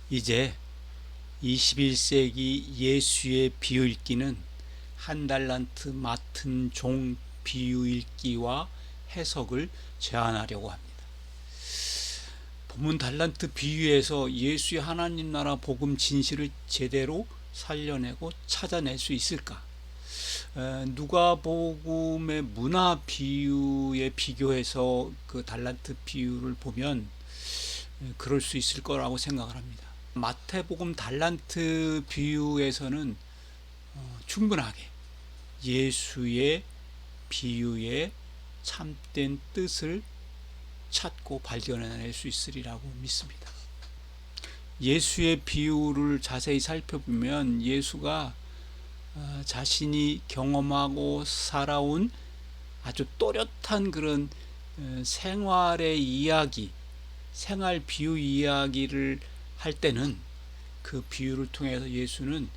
이제 21세기 예수의 비유 읽기는 한 달란트 맡은 종 비유 읽기와 해석을 제안하려고 합니다. 본문 달란트 비유에서 예수의 하나님 나라 복음 진실을 제대로 살려내고 찾아낼 수 있을까? 누가복음의 문화 비유에 비교해서 그 달란트 비유를 보면 그럴 수 있을 거라고 생각을 합니다. 마태복음 달란트 비유에서는 충분하게 예수의 비유의 참된 뜻을 찾고 발견해낼 수 있으리라고 믿습니다. 예수의 비유를 자세히 살펴보면 예수가 자신이 경험하고 살아온 아주 또렷한 그런 생활의 이야기, 생활 비유 이야기를 할 때는 그 비유를 통해서 예수는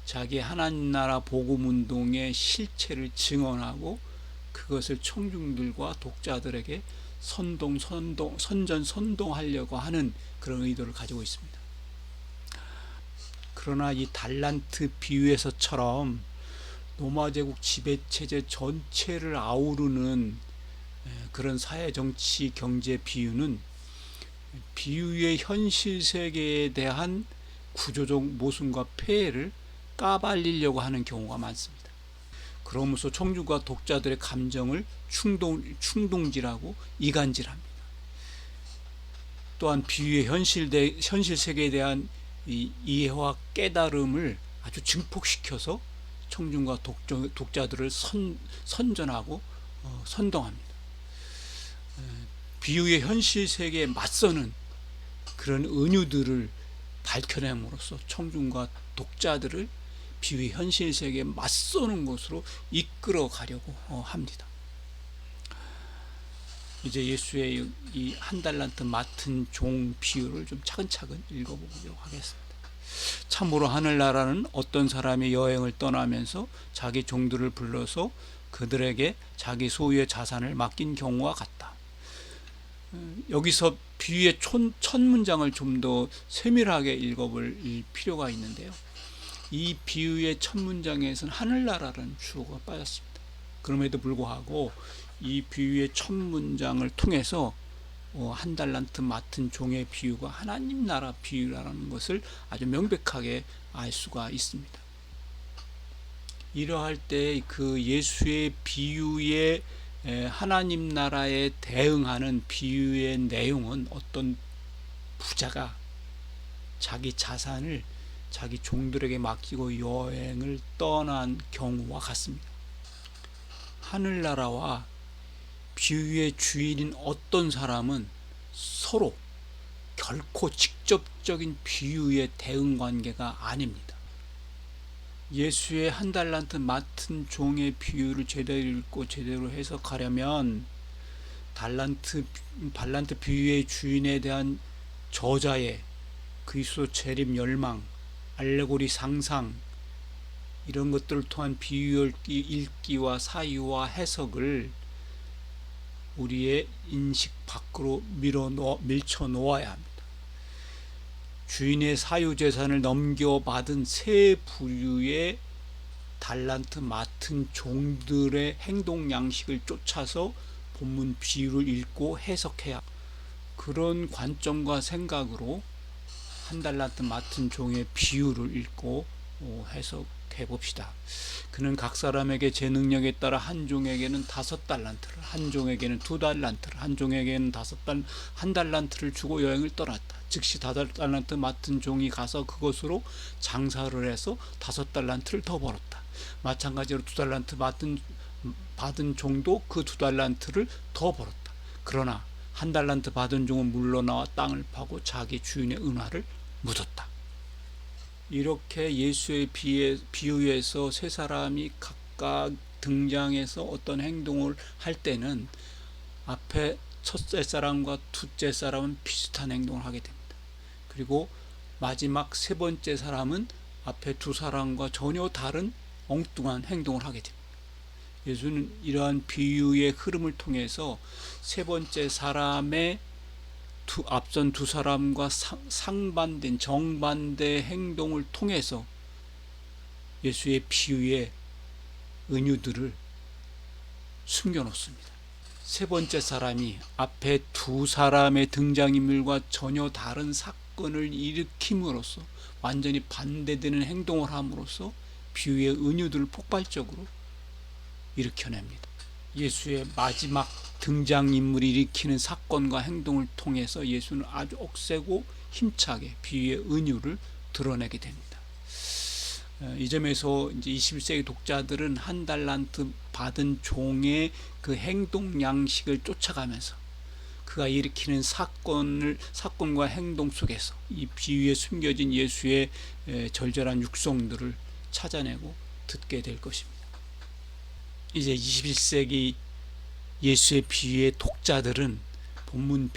자기 하나님 나라 복음 운동의 실체를 증언하고 그것을 청중들과 독자들에게 선전하려고 하는 그런 의도를 가지고 있습니다. 그러나 이 달란트 비유에서처럼 로마 제국 지배체제 전체를 아우르는 그런 사회 정치 경제 비유는 비유의 현실 세계에 대한 구조적 모순과 폐해를 까발리려고 하는 경우가 많습니다. 그러면서 청중과 독자들의 감정을 충동질하고 이간질합니다. 또한 비유의 현실 세계에 대한 이해와 깨달음을 아주 증폭시켜서 청중과 독자들을 선전하고 선동합니다. 비유의 현실 세계에 맞서는 그런 은유들을 밝혀냄으로써 청중과 독자들을 비유의 현실 세계에 맞서는 것으로 이끌어 가려고 합니다. 이제 예수의 이 한 달란트 맡은 종 비유를 좀 차근차근 읽어보도록 하겠습니다. 참으로 하늘나라는 어떤 사람이 여행을 떠나면서 자기 종들을 불러서 그들에게 자기 소유의 자산을 맡긴 경우와 같다. 여기서 비유의 첫 문장을 좀 더 세밀하게 읽어볼 필요가 있는데요. 이 비유의 첫 문장에서는 하늘나라라는 주어가 빠졌습니다. 그럼에도 불구하고 이 비유의 첫 문장을 통해서 한 달란트 맡은 종의 비유가 하나님 나라 비유라는 것을 아주 명백하게 알 수가 있습니다. 이러할 때 그 예수의 비유의 하나님 나라에 대응하는 비유의 내용은 어떤 부자가 자기 자산을 자기 종들에게 맡기고 여행을 떠난 경우와 같습니다. 하늘나라와 비유의 주인인 어떤 사람은 서로 결코 직접적인 비유의 대응 관계가 아닙니다. 예수의 한 달란트 맡은 종의 비유를 제대로 읽고 제대로 해석하려면 달란트 비유의 주인에 대한 저자의 그리스도 재림 열망, 알레고리 상상 이런 것들을 통한 비유 읽기와 사유와 해석을 우리의 인식 밖으로 밀쳐 놓아야 합니다. 주인의 사유재산을 넘겨받은 세 부류의 달란트 맡은 종들의 행동 양식을 쫓아서 본문 비유를 읽고 해석해야 그런 관점과 생각으로 한 달란트 맡은 종의 비유를 읽고 해석해 봅시다. 그는 각 사람에게 제 능력에 따라 한 종에게는 5달란트를, 한 종에게는 2달란트를, 한 종에게는 한 달란트를 주고 여행을 떠났다. 즉시 5달란트 맡은 종이 가서 그것으로 장사를 해서 5달란트를 더 벌었다. 마찬가지로 2달란트 받은 종도 그 2달란트를 더 벌었다. 그러나 한 달란트 받은 종은 물러나와 땅을 파고 자기 주인의 은화를 묻었다. 이렇게 예수의 비유에서 세 사람이 각각 등장해서 어떤 행동을 할 때는 앞에 첫째 사람과 둘째 사람은 비슷한 행동을 하게 됩니다. 그리고 마지막 세 번째 사람은 앞에 두 사람과 전혀 다른 엉뚱한 행동을 하게 됩니다. 예수는 이러한 비유의 흐름을 통해서 세 번째 사람의 앞선 두 사람과 상반된 정반대 행동을 통해서 예수의 비유의 은유들을 숨겨놓습니다. 세 번째 사람이 앞에 두 사람의 등장인물과 전혀 다른 사건을 일으킴으로써 완전히 반대되는 행동을 함으로써 비유의 은유들을 폭발적으로 일으켜냅니다. 예수의 마지막 등장인물이 일으키는 사건과 행동을 통해서 예수는 아주 억세고 힘차게 비유의 은유를 드러내게 됩니다. 이 점에서 이제 21세기 독자들은 한 달란트 받은 종의 그 행동 양식을 쫓아가면서 그가 일으키는 사건과 행동 속에서 이 비유에 숨겨진 예수의 절절한 육성들을 찾아내고 듣게 될 것입니다. 이제 21세기 예수의 비유의 독자들은 본문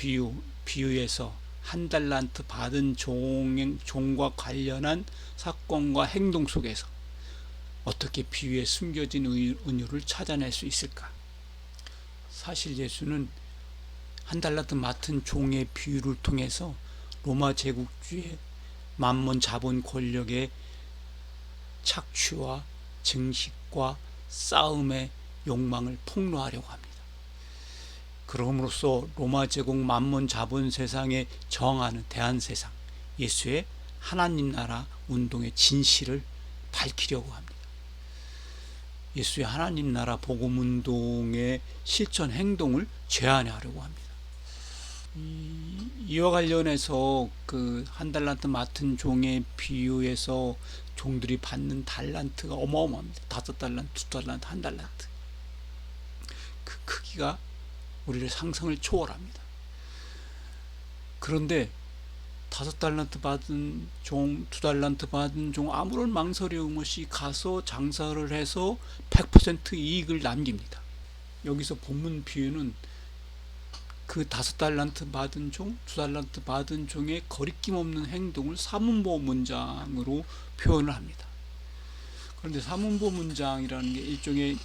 비유에서 한 달란트 받은 종과 관련한 사건과 행동 속에서 어떻게 비유에 숨겨진 은유를 찾아낼 수 있을까? 사실 예수는 한 달란트 맡은 종의 비유를 통해서 로마 제국주의 만몬 자본 권력의 착취와 증식과 싸움의 욕망을 폭로하려고 합니다. 그럼으로써 로마 제국 만몬 자본 세상에 저항하는 대한세상, 예수의 하나님 나라 운동의 진실을 밝히려고 합니다. 예수의 하나님 나라 복음 운동의 실천 행동을 제안하려고 합니다. 이와 관련해서 그 한 달란트 맡은 종의 비유에서 종들이 받는 달란트가 어마어마합니다. 5달란트, 2달란트, 1달란트. 그 크기가 우리를 상상을 초월합니다. 그런데 5달란트 받은 종, 2달란트 받은 종 아무런 망설임 없이 가서 장사를 해서 100% 이익을 남깁니다. 여기서 본문 비유는 그 5달란트 받은 종, 2달란트 받은 종의 거리낌 없는 행동을 사문보 문장으로 표현을 합니다. 그런데 사문보 문장이라는 게 일종의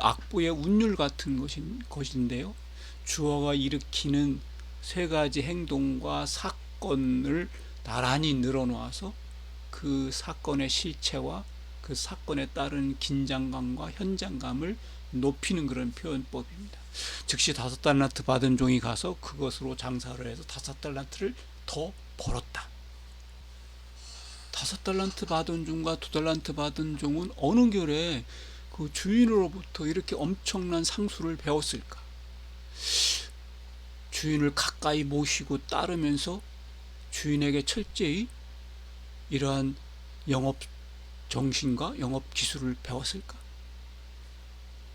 악보의 운율 같은 것인데요. 주어가 일으키는 세 가지 행동과 사건을 나란히 늘어놓아서 그 사건의 실체와 그 사건에 따른 긴장감과 현장감을 높이는 그런 표현법입니다. 즉시 5달란트 받은 종이 가서 그것으로 장사를 해서 5달란트를 더 벌었다. 5달란트 받은 종과 2달란트 받은 종은 어느 결에 그 주인으로부터 이렇게 엄청난 상수를 배웠을까? 주인을 가까이 모시고 따르면서 주인에게 철저히 이러한 영업 정신과 영업 기술을 배웠을까?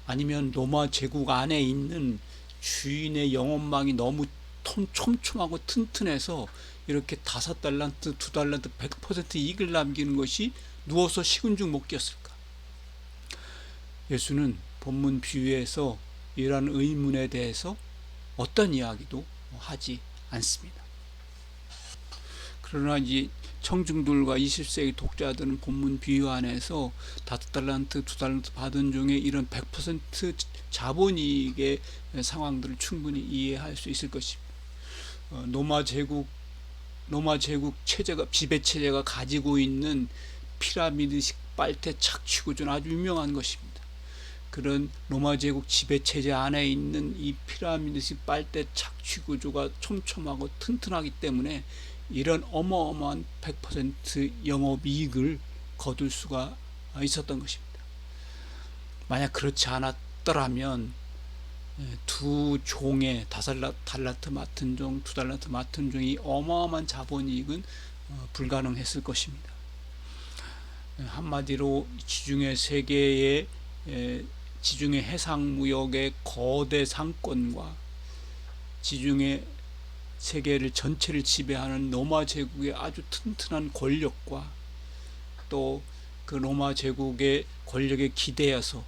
아니면 로마 제국 안에 있는 주인의 영업망이 너무 촘촘하고 튼튼해서 이렇게 5달란트, 2달란트 100% 이익을 남기는 것이 누워서 식은 죽 먹기였을까? 예수는 본문 비유에서 이러한 의문에 대해서 어떤 이야기도 하지 않습니다. 그러나 이 청중들과 20세기 독자들은 본문 비유 안에서 5달란트, 2달란트 받은 종의 이런 100% 자본이익의 상황들을 충분히 이해할 수 있을 것입니다. 로마 제국 체제가, 지배 체제가 가지고 있는 피라미드식 빨대 착취 구조는 아주 유명한 것입니다. 그런 로마 제국 지배 체제 안에 있는 이 피라미드식 빨대 착취 구조가 촘촘하고 튼튼하기 때문에 이런 어마어마한 100% 영업이익을 거둘 수가 있었던 것입니다. 만약 그렇지 않았더라면 두 종의 5달란트 맡은 종, 2달란트 맡은 종이 어마어마한 자본이익은 불가능했을 것입니다. 한마디로 지중해 세계의 지중해 해상무역의 거대 상권과 지중해 세계를 전체를 지배하는 로마 제국의 아주 튼튼한 권력과 또 그 로마 제국의 권력에 기대어서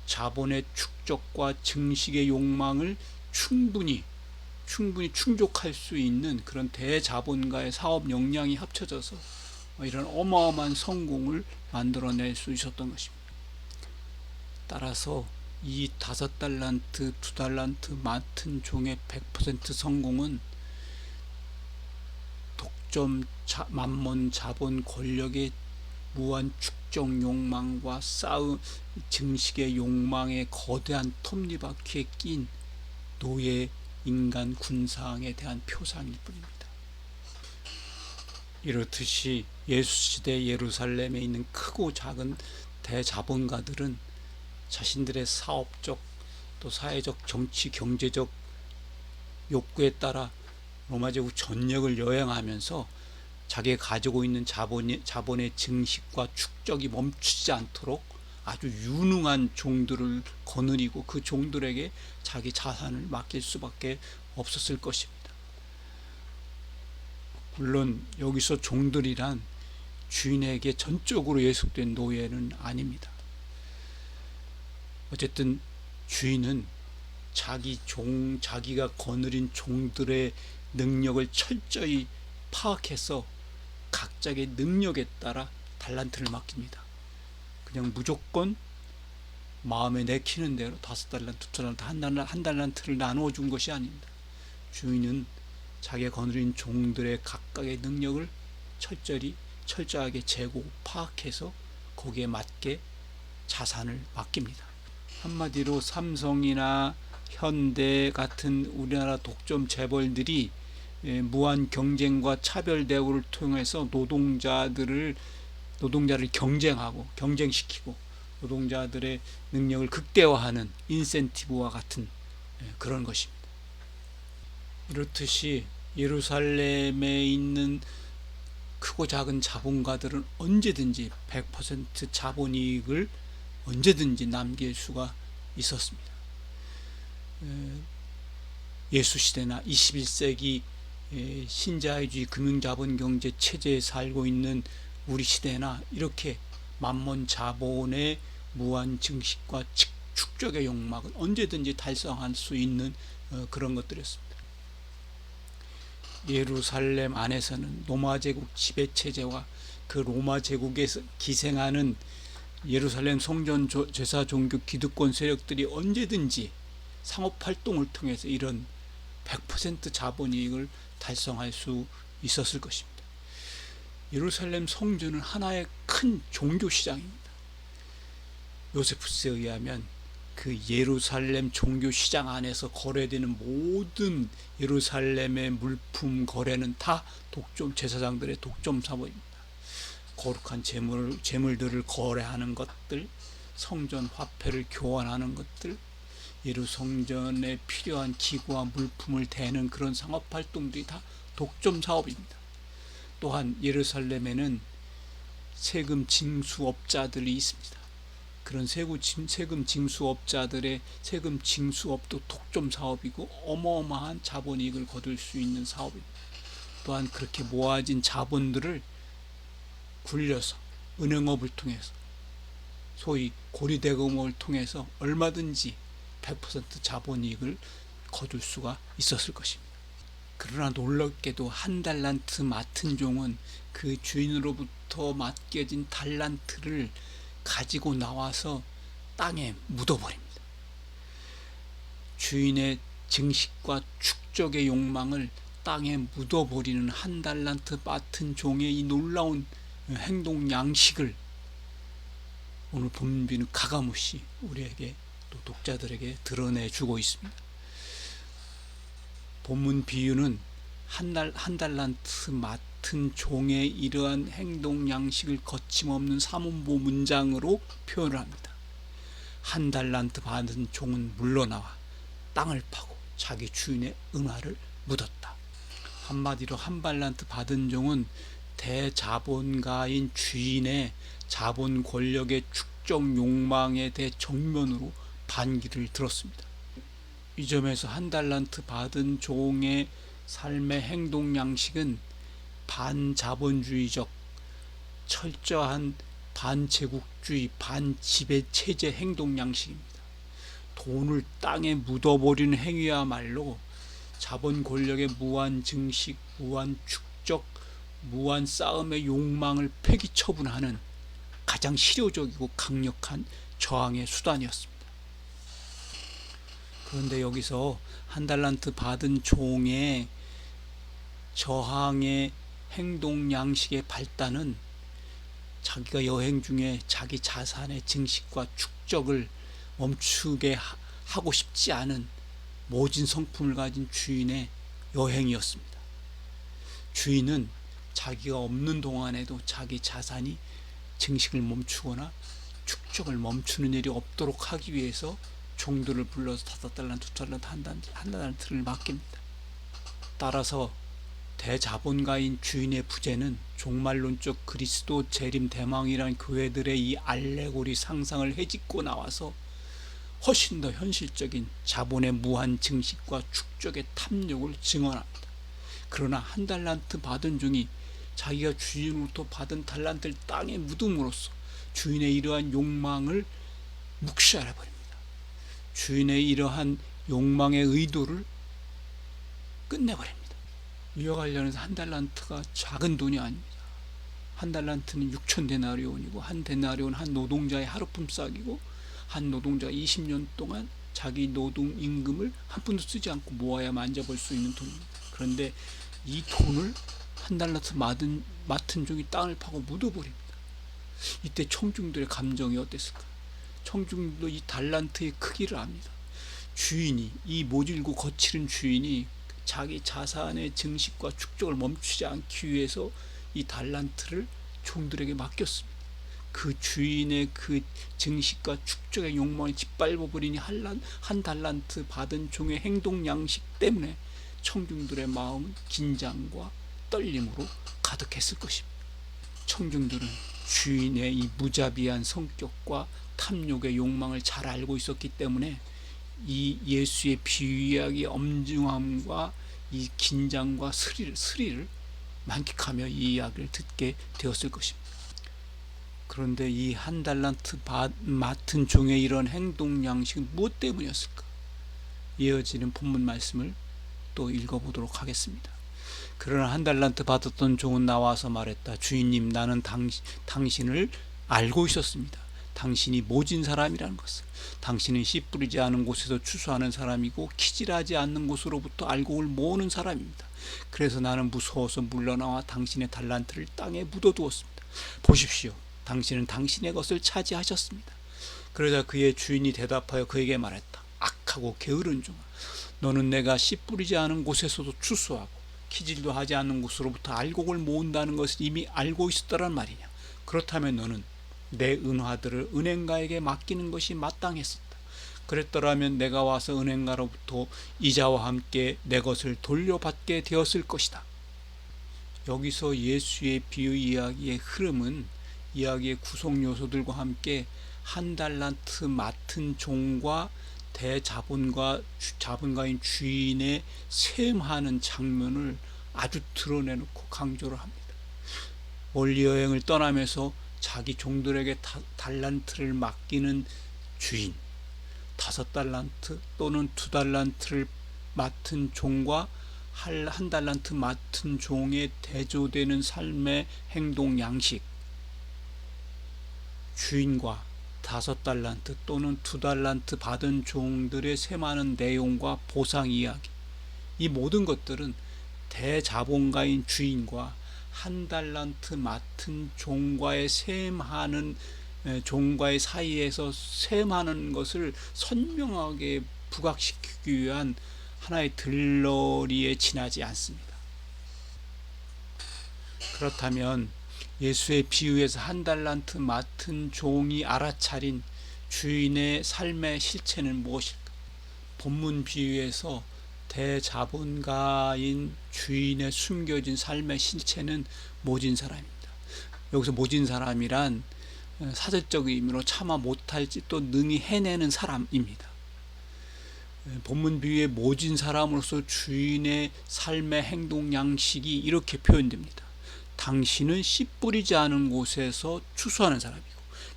자본의 축적과 증식의 욕망을 충분히 충족할 수 있는 그런 대자본가의 사업 역량이 합쳐져서 이런 어마어마한 성공을 만들어낼 수 있었던 것입니다. 따라서 이 5달란트, 2달란트 맡은 종의 100% 성공은 독점, 만몬, 자본, 권력의 무한 축적 욕망과 싸움, 증식의 욕망의 거대한 톱니바퀴에 낀 노예, 인간, 군상에 대한 표상일 뿐입니다. 이렇듯이 예수시대 예루살렘에 있는 크고 작은 대자본가들은 자신들의 사업적 또 사회적, 정치, 경제적 욕구에 따라 로마 제국 전역을 여행하면서 자기가 가지고 있는 자본의 증식과 축적이 멈추지 않도록 아주 유능한 종들을 거느리고 그 종들에게 자기 자산을 맡길 수밖에 없었을 것입니다. 물론 여기서 종들이란 주인에게 전적으로 예속된 노예는 아닙니다. 어쨌든 주인은 자기가 거느린 종들의 능력을 철저히 파악해서 각자의 능력에 따라 달란트를 맡깁니다. 그냥 무조건 마음에 내키는 대로 5달란트, 2달란트, 한 달란트를 나누어 준 것이 아닙니다. 주인은 자기가 거느린 종들의 각각의 능력을 철저하게 재고 파악해서 거기에 맞게 자산을 맡깁니다. 한마디로 삼성이나 현대 같은 우리나라 독점 재벌들이 무한 경쟁과 차별 대우를 통해서 노동자를 경쟁시키고 노동자들의 능력을 극대화하는 인센티브와 같은 그런 것입니다. 이렇듯이 예루살렘에 있는 크고 작은 자본가들은 언제든지 100% 자본이익을 언제든지 남길 수가 있었습니다. 예수시대나 21세기 신자유주의 금융자본경제 체제에 살고 있는 우리 시대나 이렇게 만몬 자본의 무한 증식과 축적의 욕망은 언제든지 달성할 수 있는 그런 것들이었습니다. 예루살렘 안에서는 로마 제국 지배 체제와 그 로마 제국에서 기생하는 예루살렘 성전 제사 종교 기득권 세력들이 언제든지 상업활동을 통해서 이런 100% 자본이익을 달성할 수 있었을 것입니다. 예루살렘 성전은 하나의 큰 종교시장입니다. 요세푸스에 의하면 그 예루살렘 종교시장 안에서 거래되는 모든 예루살렘의 물품 거래는 다 제사장들의 독점 사업입니다. 거룩한 재물들을 거래하는 것들, 성전 화폐를 교환하는 것들, 예루성전에 필요한 기구와 물품을 대는 그런 상업활동들이 다 독점 사업입니다. 또한 예루살렘에는 세금 징수업자들이 있습니다. 그런 세금 징수업자들의 세금 징수업도 독점 사업이고 어마어마한 자본이익을 거둘 수 있는 사업입니다. 또한 그렇게 모아진 자본들을 굴려서 은행업을 통해서 소위 고리대금업을 통해서 얼마든지 100% 자본이익을 거둘 수가 있었을 것입니다. 그러나 놀랍게도 한 달란트 맡은 종은 그 주인으로부터 맡겨진 달란트를 가지고 나와서 땅에 묻어버립니다. 주인의 증식과 축적의 욕망을 땅에 묻어버리는 한 달란트 맡은 종의 이 놀라운 행동 양식을 오늘 본문비는 가감없이 우리에게 또 독자들에게 드러내주고 있습니다. 본문 비유는 한 달란트 맡은 종의 이러한 행동 양식을 거침없는 사문보 문장으로 표현을 합니다. 한 달란트 받은 종은 물러나와 땅을 파고 자기 주인의 은화를 묻었다. 한마디로 한 달란트 받은 종은 대자본가인 주인의 자본 권력의 축적 욕망에 대해 정면으로 반기를 들었습니다. 이 점에서 한 달란트 받은 종의 삶의 행동 양식은 반자본주의적, 철저한 반제국주의, 반지배체제 행동 양식입니다. 돈을 땅에 묻어버리는 행위야말로 자본 권력의 무한 증식, 무한 축적, 무한 싸움의 욕망을 폐기 처분하는 가장 실효적이고 강력한 저항의 수단이었습니다. 그런데 여기서 한 달란트 받은 종의 저항의 행동 양식의 발단은 자기가 여행 중에 자기 자산의 증식과 축적을 멈추게 하고 싶지 않은 모진 성품을 가진 주인의 여행이었습니다. 주인은 자기가 없는 동안에도 자기 자산이 증식을 멈추거나 축적을 멈추는 일이 없도록 하기 위해서 종들을 불러서 5달란트, 2달란트, 한 달란트를 맡깁니다. 따라서 대자본가인 주인의 부재는 종말론적 그리스도 재림 대망이란 교회들의 이 알레고리 상상을 헤집고 나와서 훨씬 더 현실적인 자본의 무한 증식과 축적의 탐욕을 증언합니다. 그러나 한 달란트 받은 종이 자기가 주인으로부터 받은 달란트를 땅에 묻음으로써 주인의 이러한 욕망을 묵시하려 버립니다. 주인의 이러한 욕망의 의도를 끝내버립니다. 이와 관련해서 한 달란트가 작은 돈이 아닙니다. 한 달란트는 6,000데나리온이고 한 데나리온 한 노동자의 하루품삯이고 한 맡아보자가 20년 동안 자기 노동 임금을 한 푼도 쓰지 않고 모아야 만져볼 수 있는 돈입니다. 그런데 이 돈을 한 달란트 맡은 종이 땅을 파고 묻어버립니다. 이때 청중들의 감정이 어땠을까? 청중도 이 달란트의 크기를 압니다. 주인이, 이 모질고 거칠은 주인이 자기 자산의 증식과 축적을 멈추지 않기 위해서 이 달란트를 종들에게 맡겼습니다. 그 주인의 그 증식과 축적의 욕망을 짓밟아버리니 한 달란트 받은 종의 행동 양식 때문에 청중들의 마음은 긴장과 떨림으로 가득했을 것입니다. 청중들은 주인의 이 무자비한 성격과 탐욕의 욕망을 잘 알고 있었기 때문에 이 예수의 비유이야기의 엄중함과 이 긴장과 스릴을 만끽하며 이 이야기를 듣게 되었을 것입니다. 그런데 이 한 달란트 맡은 종의 이런 행동 양식은 무엇 때문이었을까? 이어지는 본문 말씀을 또 읽어보도록 하겠습니다. 그러나 한 달란트 받았던 종은 나와서 말했다. 주인님, 나는 당신을 알고 있었습니다. 당신이 모진 사람이라는 것을. 당신은 씨 뿌리지 않은 곳에서 추수하는 사람이고 키질하지 않는 곳으로부터 알곡을 모으는 사람입니다. 그래서 나는 무서워서 물러나와 당신의 달란트를 땅에 묻어두었습니다. 보십시오. 당신은 당신의 것을 차지하셨습니다. 그러자 그의 주인이 대답하여 그에게 말했다. 악하고 게으른 종아, 너는 내가 씨 뿌리지 않은 곳에서도 추수하고 키질도 하지 않는 곳으로부터 알곡을 모은다는 것을 이미 알고 있었다란 말이냐? 그렇다면 너는 내 은화들을 은행가에게 맡기는 것이 마땅했었다. 그랬더라면 내가 와서 은행가로부터 이자와 함께 내 것을 돌려받게 되었을 것이다. 여기서 예수의 비유 이야기의 흐름은 이야기의 구성 요소들과 함께 한 달란트 맡은 종과 자본가인 주인의 셈하는 장면을 아주 드러내놓고 강조를 합니다. 멀리 여행을 떠나면서 자기 종들에게 달란트를 맡기는 주인, 5달란트 또는 2달란트를 맡은 종과 한 달란트 맡은 종에 대조되는 삶의 행동 양식, 주인과 5달란트 또는 2달란트 받은 종들의 셈하는 내용과 보상 이야기, 이 모든 것들은 대자본가인 주인과 한 달란트 맡은 종과의 종과의 사이에서 셈하는 것을 선명하게 부각시키기 위한 하나의 들러리에 지나지 않습니다. 그렇다면 예수의 비유에서 한 달란트 맡은 종이 알아차린 주인의 삶의 실체는 무엇일까? 본문 비유에서 대자본가인 주인의 숨겨진 삶의 실체는 모진 사람입니다. 여기서 모진 사람이란 사절적 의미로 차마 못할지 또 능히 해내는 사람입니다. 본문 비유의 모진 사람으로서 주인의 삶의 행동 양식이 이렇게 표현됩니다. 당신은 씨 뿌리지 않은 곳에서 추수하는 사람이고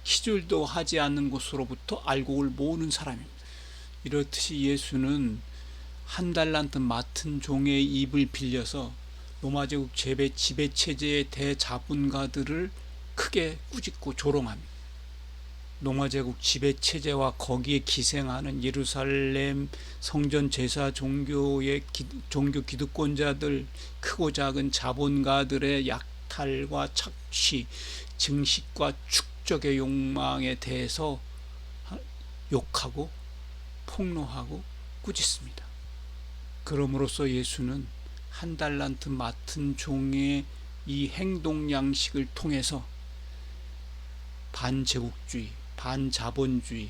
키질도 하지 않는 곳으로부터 알곡을 모으는 사람입니다. 이렇듯이 예수는 한 달란트 맡은 종의 입을 빌려서 로마 제국 지배체제의 대자본가들을 크게 꾸짖고 조롱합니다. 로마 제국 지배 체제와 거기에 기생하는 예루살렘 성전 제사 종교 기득권자들, 크고 작은 자본가들의 약탈과 착취, 증식과 축적의 욕망에 대해서 욕하고 폭로하고 꾸짖습니다. 그럼으로써 예수는 한 달란트 맡은 종의 이 행동 양식을 통해서 반제국주의, 반자본주의,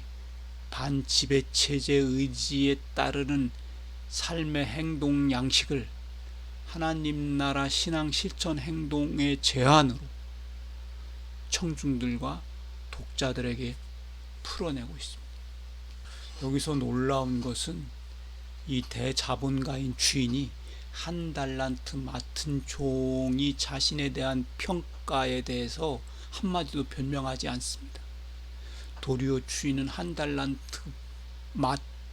반지배체제 의지에 따르는 삶의 행동 양식을 하나님 나라 신앙 실천 행동의 제안으로 청중들과 독자들에게 풀어내고 있습니다. 여기서 놀라운 것은 이 대자본가인 주인이 한 달란트 맡은 종이 자신에 대한 평가에 대해서 한마디도 변명하지 않습니다. 도리어 주인은 한 달란트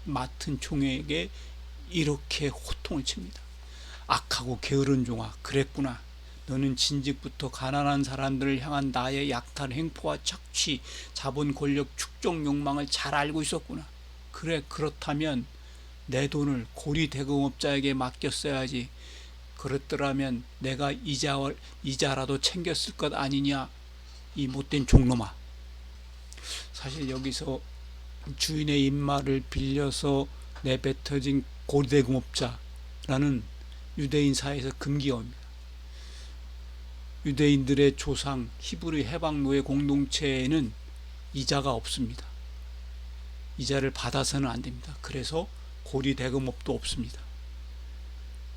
맡은 종에게 이렇게 호통을 칩니다. 악하고 게으른 종아, 그랬구나. 너는 진즉부터 가난한 사람들을 향한 나의 약탈 행포와 착취, 자본 권력 축적 욕망을 잘 알고 있었구나. 그래, 그렇다면 내 돈을 고리 대금업자에게 맡겼어야지. 그랬더라면 내가 이자라도 챙겼을 것 아니냐, 이 못된 종놈아. 사실 여기서 주인의 입말을 빌려서 내뱉어진 고리대금업자라는 유대인 사회에서 금기어입니다. 유대인들의 조상 히브리 해방노예 공동체에는 이자가 없습니다. 이자를 받아서는 안 됩니다. 그래서 고리대금업도 없습니다.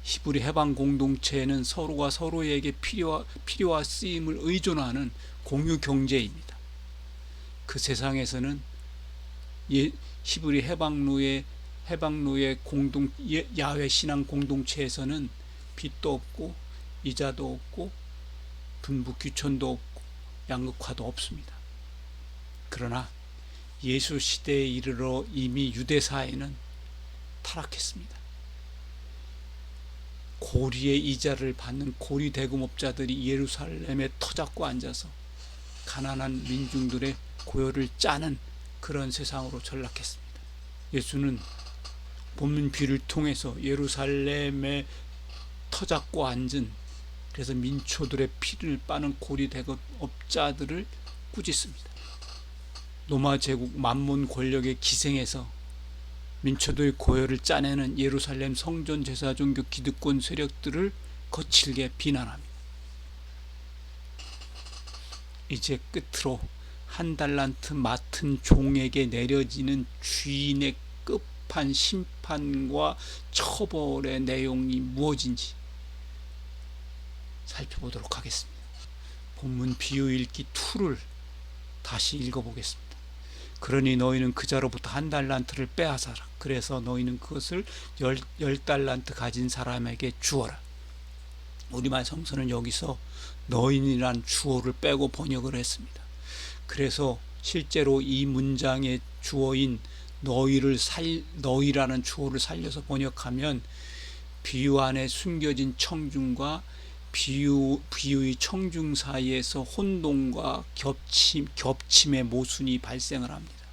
히브리 해방 공동체에는 서로가 서로에게 필요와 쓰임을 의존하는 공유 경제입니다. 그 세상에서는 히브리 해방노예 야훼 신앙 공동체에서는 빚도 없고 이자도 없고 분부 귀천도 없고 양극화도 없습니다. 그러나 예수 시대에 이르러 이미 유대 사회는 타락했습니다. 고리의 이자를 받는 고리 대금업자들이 예루살렘에 터잡고 앉아서 가난한 민중들의 고열을 짜는 그런 세상으로 전락했습니다. 예수는 본문 비를 통해서 예루살렘에 터잡고 앉은, 그래서 민초들의 피를 빠는 고리 대금업자들을 꾸짖습니다. 로마 제국 만몬 권력의 기생에서 민초들의 고열을 짜내는 예루살렘 성전 제사 종교 기득권 세력들을 거칠게 비난합니다. 이제 끝으로 한 달란트 맡은 종에게 내려지는 주인의 끝판 심판과 처벌의 내용이 무엇인지 살펴보도록 하겠습니다. 본문 비유 읽기 2를 다시 읽어보겠습니다. 그러니 너희는 그자로부터 한 달란트를 빼앗아라. 그래서 너희는 그것을 10달란트 가진 사람에게 주어라. 우리말 성서는 여기서 너희란 주어를 빼고 번역을 했습니다. 그래서 실제로 이 문장의 주어인 너희라는 주어를 살려서 번역하면 비유 안에 숨겨진 청중과 비유의 청중 사이에서 혼동과 겹침의 모순이 발생을 합니다.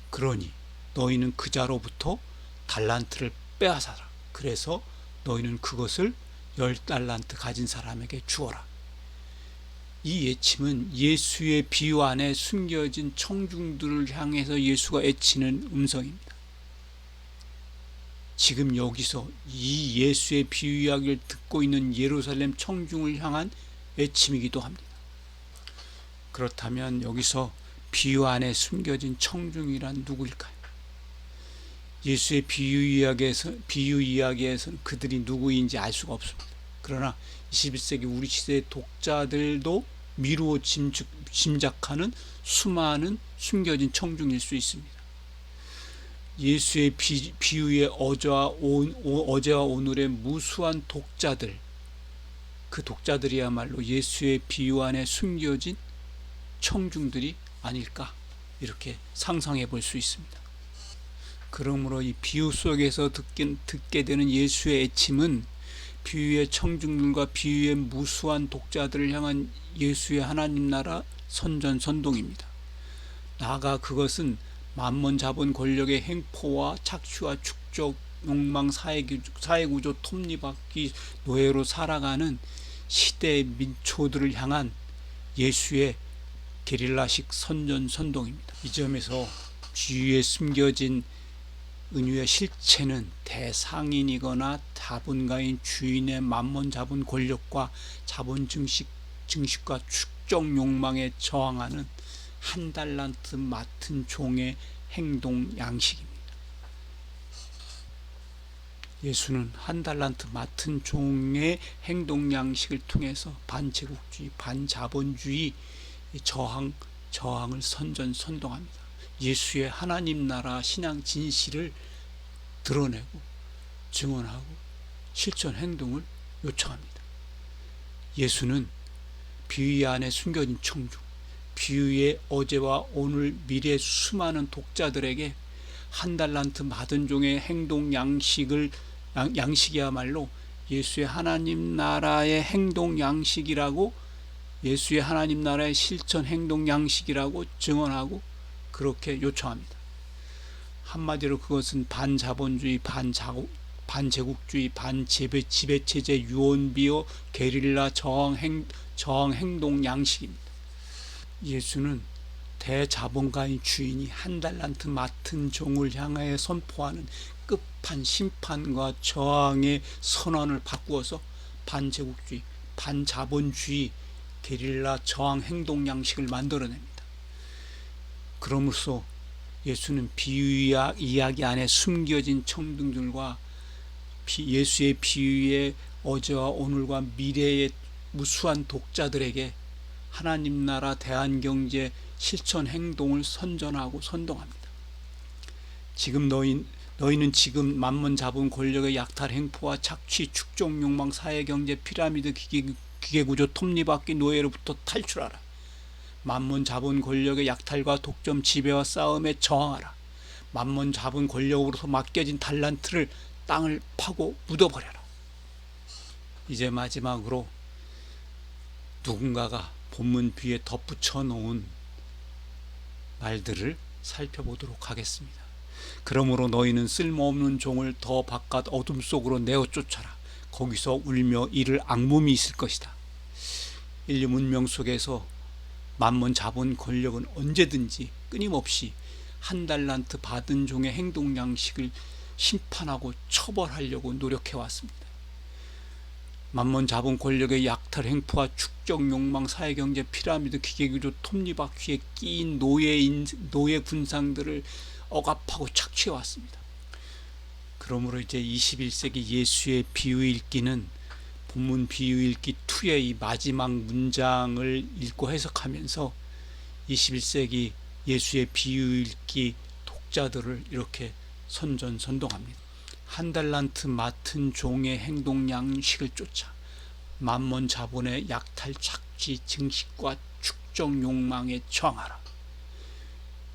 그러니 너희는 그자로부터 달란트를 빼앗아라. 그래서 너희는 그것을 10달란트 가진 사람에게 주어라. 이 외침은 예수의 비유 안에 숨겨진 청중들을 향해서 예수가 외치는 음성입니다. 지금 여기서 이 예수의 비유 이야기를 듣고 있는 예루살렘 청중을 향한 외침이기도 합니다. 그렇다면 여기서 비유 안에 숨겨진 청중이란 누구일까요? 예수의 비유 이야기에서는 그들이 누구인지 알 수가 없습니다. 그러나 21세기 우리 시대의 독자들도 미루어 짐작하는 수많은 숨겨진 청중일 수 있습니다. 예수의 비유의 어제와 오늘의 무수한 독자들, 그 독자들이야말로 예수의 비유 안에 숨겨진 청중들이 아닐까, 이렇게 상상해 볼 수 있습니다. 그러므로 이 비유 속에서 듣게 되는 예수의 애침은 비유의 청중들과 비유의 무수한 독자들을 향한 예수의 하나님 나라 선전선동입니다. 나아가 그것은 만몬 자본 권력의 행포와 착취와 축적, 욕망, 사회구조 톱니바퀴 노예로 살아가는 시대의 민초들을 향한 예수의 게릴라식 선전선동입니다. 이 점에서 주위에 숨겨진 은유의 실체는 대상인이거나 자본가인 주인의 만몬 자본 권력과 자본 증식과 축적 욕망에 저항하는 한 달란트 맡은 종의 행동 양식입니다. 예수는 한 달란트 맡은 종의 행동 양식을 통해서 반제국주의, 반자본주의 저항을 선전선동합니다. 예수의 하나님 나라 신앙 진실을 드러내고 증언하고 실천 행동을 요청합니다. 예수는 비유 안에 숨겨진 청중, 비유의 어제와 오늘 미래 수많은 독자들에게 한 달란트 받은 종의 행동 양식이야말로 예수의 하나님 나라의 행동 양식이라고, 예수의 하나님 나라의 실천 행동 양식이라고 증언하고 그렇게 요청합니다. 한마디로 그것은 반자본주의, 반제국주의, 반지배체제 유언비어 게릴라 저항 행동 양식입니다. 예수는 대자본가인 주인이 한 달란트 맡은 종을 향하여 선포하는 끝판 심판과 저항의 선언을 바꾸어서 반제국주의, 반자본주의 게릴라 저항 행동 양식을 만들어냅니다. 그럼으로써 예수는 비유 이야기 안에 숨겨진 청중들과 예수의 비유의 어제와 오늘과 미래의 무수한 독자들에게 하나님 나라 대한경제 실천 행동을 선전하고 선동합니다. 지금 너희는 지금 만몬 자본 권력의 약탈 행포와 착취, 축적 욕망, 사회경제 피라미드 기계구조 톱니바퀴 노예로부터 탈출하라. 만몬 자본 권력의 약탈과 독점 지배와 싸움에 저항하라. 만몬 자본 권력으로서 맡겨진 달란트를 땅을 파고 묻어버려라. 이제 마지막으로 누군가가 본문 뒤에 덧붙여 놓은 말들을 살펴보도록 하겠습니다. 그러므로 너희는 쓸모없는 종을 더 바깥 어둠 속으로 내어 쫓아라. 거기서 울며 이를 악몽이 있을 것이다. 인류 문명 속에서 만몬 자본 권력은 언제든지 끊임없이 한 달란트 받은 종의 행동 양식을 심판하고 처벌하려고 노력해 왔습니다. 만몬 자본 권력의 약탈 행포와 축적 욕망, 사회경제 피라미드 기계구조 톱니바퀴에 끼인 노예 군상들을 억압하고 착취해 왔습니다. 그러므로 이제 21세기 예수의 비유 읽기는 본문 비유 읽기 2의 이 마지막 문장을 읽고 해석하면서 21세기 예수의 비유 읽기 독자들을 이렇게 선전선동합니다. 한 달란트 맡은 종의 행동 양식을 쫓아 만몬 자본의 약탈 착취 증식과 축적 욕망에 저항하라.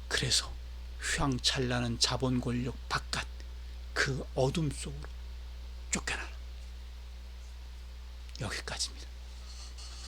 그래서 휘황찬란한 자본 권력 바깥 그 어둠 속으로 쫓겨나라. 여기까지입니다.